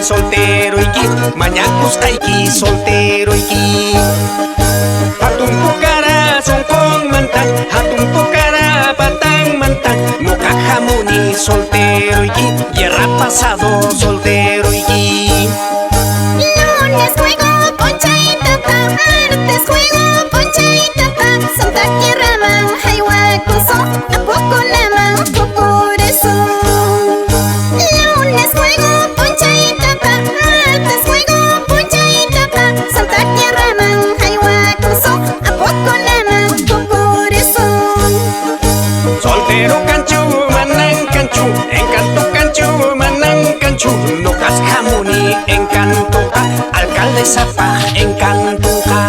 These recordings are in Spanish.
solteroyki, mañakusqayki solteroyki. Hatun pukara sonqonmantan, hatun pukara patanmantan, ñuqa hamuni solteroyki, guerra pasado solteroyki. Lunes juego poncha y toca, martes juego poncha y toca, Santa Tierra haywakuso, a poco la por eso. Lunes juego poncha y toca, martes juego poncha y toca, Santa Tierra haywakuso, a poco la por eso. Soltero canchu, manan canchu, encanto canchu, manan canchu, nukas hamuni encantuka, alcaldesa pa encantuka.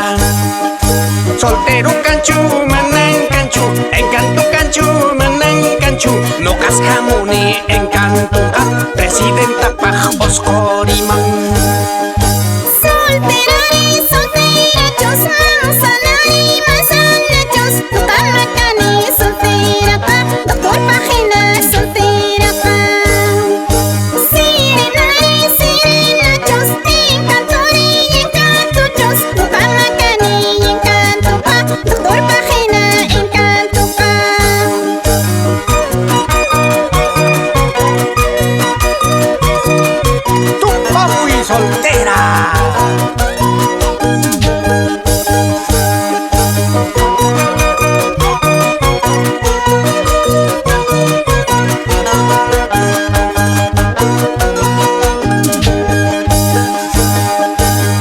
Soltero canchu, manan canchu, encanto canchu, manan canchu, nukas hamuni encantuka, presidenta pa oscoriman. Solterari, solterachos, manzanari, manzanachos, tutamacani, solterapa, doctor Pagina, solterapa. Sirenari, sirenachos, encantori, encantuchos, tutamacani, encantupa, doctor Pagina, encantupa. Tu muy soltera.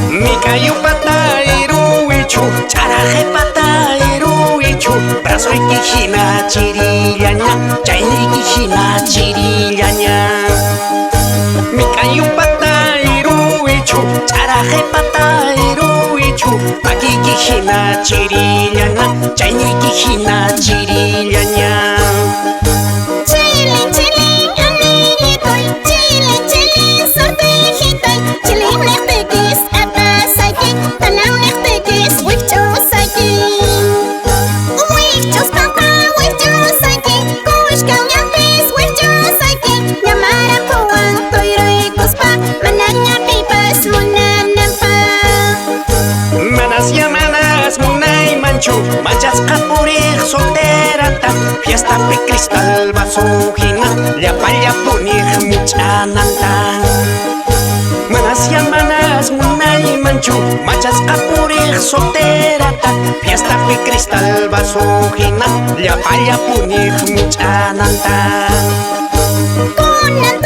Mikayu patairu ichu, charaje patairu ichu, brazo y quijina chirillaña, chaini quijina chirillaña. Mikayu patairu ichu, charaje patairu ichu, paki quijina chirillaña, chaini quijina chirillaña. Chilin, chilin, amiguitoy, chilin, chilin, sortejitoy, chilin, nectequis, apasayki, talam nectequis, huichosayki. Huichos papa, huichosayki, kushkañanpis, huichosayki, ñamarapuan, toyroykuspa, manañapipas, munanampa. Manas y manas, munay manchu, manchas kapurig solterata, fiesta pe cristal basujina, llapalla punig muchananta. Manas y manas, munay manchu, manchas kapurig solterata, fiesta pe cristal basujina, llapalla punig muchananta. Kunan